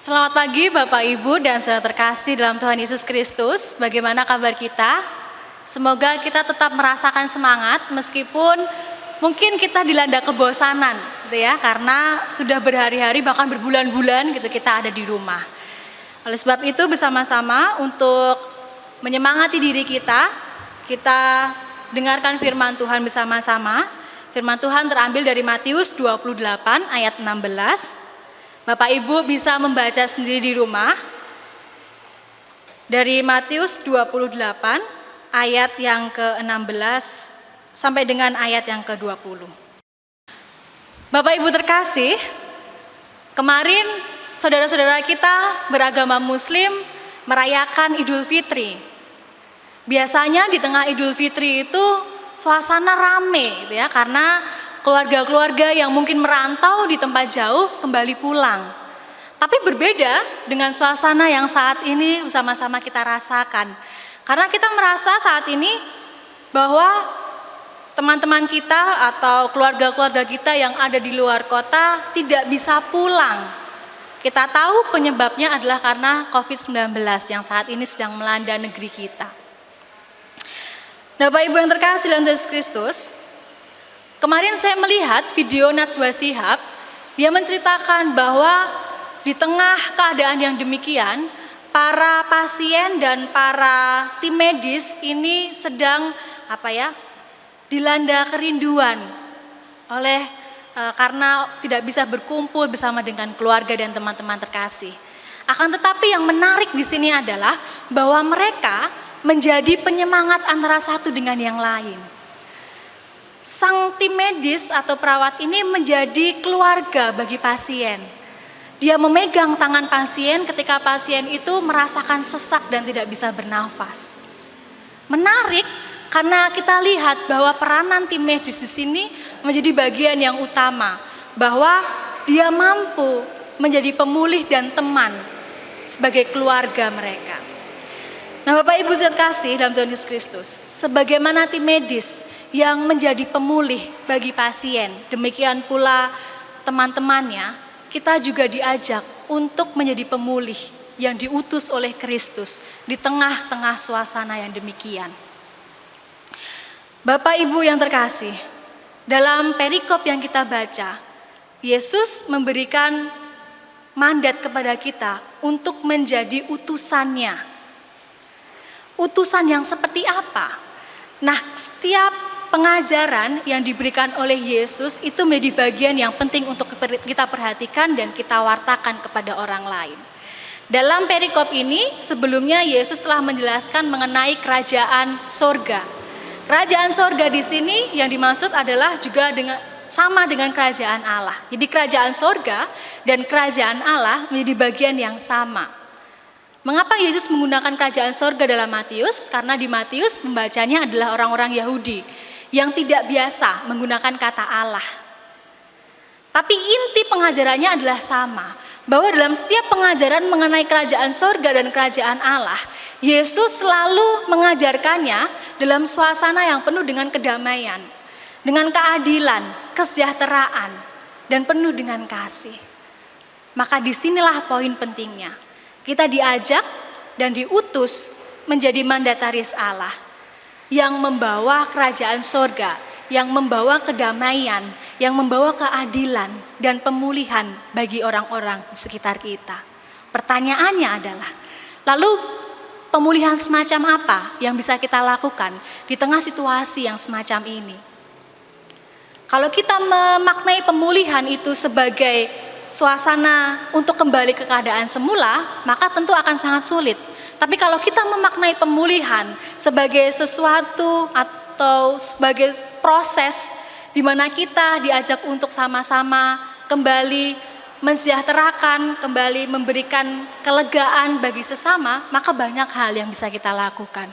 Selamat pagi Bapak Ibu dan saudara terkasih dalam Tuhan Yesus Kristus. Bagaimana kabar kita? Semoga kita tetap merasakan semangat meskipun mungkin kita dilanda kebosanan gitu ya, karena sudah berhari-hari bahkan berbulan-bulan gitu kita ada di rumah. Oleh sebab itu bersama-sama untuk menyemangati diri kita dengarkan firman Tuhan bersama-sama. Firman Tuhan terambil dari Matius 28 ayat 16. Bapak Ibu bisa membaca sendiri di rumah. Dari Matius 28 ayat yang ke-16 sampai dengan ayat yang ke-20. Bapak Ibu terkasih, kemarin saudara-saudara kita beragama Muslim merayakan Idul Fitri. Biasanya di tengah Idul Fitri itu suasana rame gitu ya, karena keluarga-keluarga yang mungkin merantau di tempat jauh kembali pulang. Tapi berbeda dengan suasana yang saat ini bersama-sama kita rasakan. Karena kita merasa saat ini bahwa teman-teman kita atau keluarga-keluarga kita yang ada di luar kota tidak bisa pulang. Kita tahu penyebabnya adalah karena COVID-19 yang saat ini sedang melanda negeri kita. Bapak Ibu yang terkasih dalam Yesus Kristus, kemarin saya melihat video Najwa Shihab, dia menceritakan bahwa di tengah keadaan yang demikian, para pasien dan para tim medis ini sedang dilanda kerinduan karena tidak bisa berkumpul bersama dengan keluarga dan teman-teman terkasih. Akan tetapi yang menarik di sini adalah bahwa mereka menjadi penyemangat antara satu dengan yang lain. Sang tim medis atau perawat ini menjadi keluarga bagi pasien. Dia memegang tangan pasien ketika pasien itu merasakan sesak dan tidak bisa bernafas. Menarik karena kita lihat bahwa peranan tim medis di sini menjadi bagian yang utama, bahwa dia mampu menjadi pemulih dan teman sebagai keluarga mereka. Nah, Bapak Ibu sekasih dalam Tuhan Yesus Kristus, sebagaimana tim medis yang menjadi pemulih bagi pasien, demikian pula teman-temannya, kita juga diajak untuk menjadi pemulih yang diutus oleh Kristus di tengah-tengah suasana yang demikian. Bapak Ibu yang terkasih, dalam perikop yang kita baca, Yesus memberikan mandat kepada kita untuk menjadi utusannya. Utusan yang seperti apa? Nah, setiap pengajaran yang diberikan oleh Yesus itu menjadi bagian yang penting untuk kita perhatikan dan kita wartakan kepada orang lain. Dalam perikop ini sebelumnya Yesus telah menjelaskan mengenai kerajaan sorga. Kerajaan sorga di sini yang dimaksud adalah juga sama dengan kerajaan Allah. Jadi kerajaan sorga dan kerajaan Allah menjadi bagian yang sama. Mengapa Yesus menggunakan kerajaan sorga dalam Matius? Karena di Matius pembacanya adalah orang-orang Yahudi yang tidak biasa menggunakan kata Allah. Tapi inti pengajarannya adalah sama, bahwa dalam setiap pengajaran mengenai kerajaan sorga dan kerajaan Allah, Yesus selalu mengajarkannya dalam suasana yang penuh dengan kedamaian, dengan keadilan, kesejahteraan, dan penuh dengan kasih. Maka disinilah poin pentingnya. Kita diajak dan diutus menjadi mandataris Allah yang membawa kerajaan sorga, yang membawa kedamaian, yang membawa keadilan dan pemulihan bagi orang-orang di sekitar kita. Pertanyaannya adalah, lalu pemulihan semacam apa yang bisa kita lakukan di tengah situasi yang semacam ini? Kalau kita memaknai pemulihan itu sebagai suasana untuk kembali ke keadaan semula, maka tentu akan sangat sulit. Tapi kalau kita memaknai pemulihan sebagai sesuatu atau sebagai proses di mana kita diajak untuk sama-sama kembali mensejahterakan, kembali memberikan kelegaan bagi sesama, maka banyak hal yang bisa kita lakukan.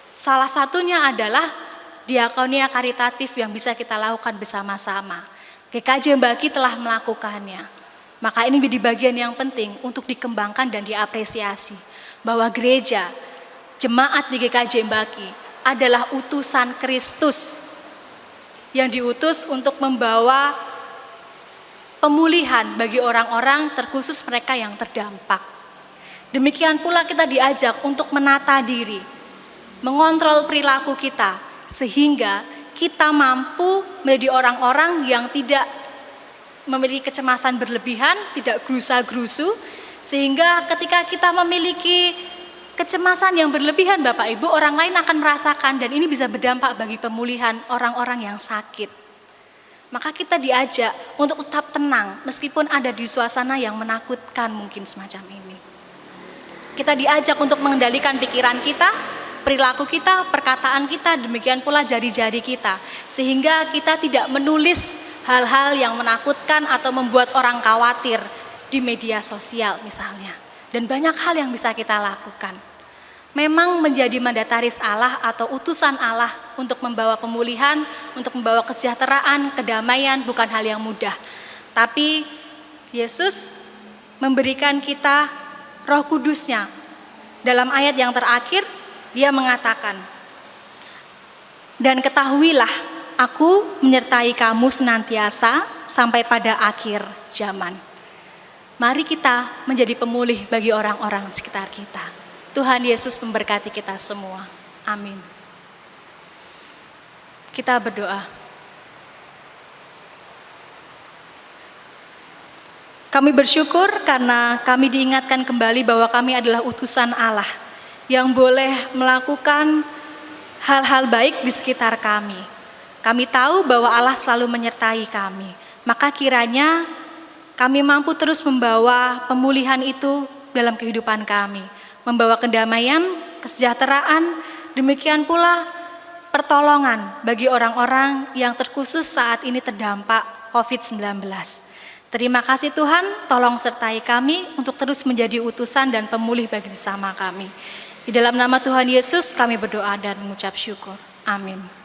Salah satunya adalah diakonia karitatif yang bisa kita lakukan bersama-sama. GKJ Mbaki telah melakukannya. Maka ini menjadi bagian yang penting untuk dikembangkan dan diapresiasi. Bahwa gereja, jemaat di GKJ Mbaki adalah utusan Kristus yang diutus untuk membawa pemulihan bagi orang-orang, terkhusus mereka yang terdampak. Demikian pula kita diajak untuk menata diri, mengontrol perilaku kita, sehingga kita mampu menjadi orang-orang yang tidak memiliki kecemasan berlebihan, tidak gerusa-gerusu, sehingga ketika kita memiliki kecemasan yang berlebihan Bapak Ibu, orang lain akan merasakan dan ini bisa berdampak bagi pemulihan orang-orang yang sakit. Maka kita diajak untuk tetap tenang meskipun ada di suasana yang menakutkan mungkin semacam ini. Kita diajak untuk mengendalikan pikiran kita, perilaku kita, perkataan kita, demikian pula jari-jari kita. Sehingga kita tidak menulis hal-hal yang menakutkan atau membuat orang khawatir di media sosial misalnya. Dan banyak hal yang bisa kita lakukan. Memang menjadi mandataris Allah atau utusan Allah untuk membawa pemulihan, untuk membawa kesejahteraan, kedamaian bukan hal yang mudah. Tapi Yesus memberikan kita Roh Kudus-Nya. Dalam ayat yang terakhir, Dia mengatakan, "Dan ketahuilah, Aku menyertai kamu senantiasa sampai pada akhir zaman." Mari kita menjadi pemulih bagi orang-orang sekitar kita. Tuhan Yesus memberkati kita semua. Amin. Kita berdoa. Kami bersyukur karena kami diingatkan kembali bahwa kami adalah utusan Allah yang boleh melakukan hal-hal baik di sekitar kami. Kami tahu bahwa Allah selalu menyertai kami. Maka kiranya kami mampu terus membawa pemulihan itu dalam kehidupan kami. Membawa kedamaian, kesejahteraan, demikian pula pertolongan bagi orang-orang yang terkhusus saat ini terdampak COVID-19. Terima kasih Tuhan, tolong sertai kami untuk terus menjadi utusan dan pemulih bagi sesama kami. Di dalam nama Tuhan Yesus kami berdoa dan mengucap syukur. Amin.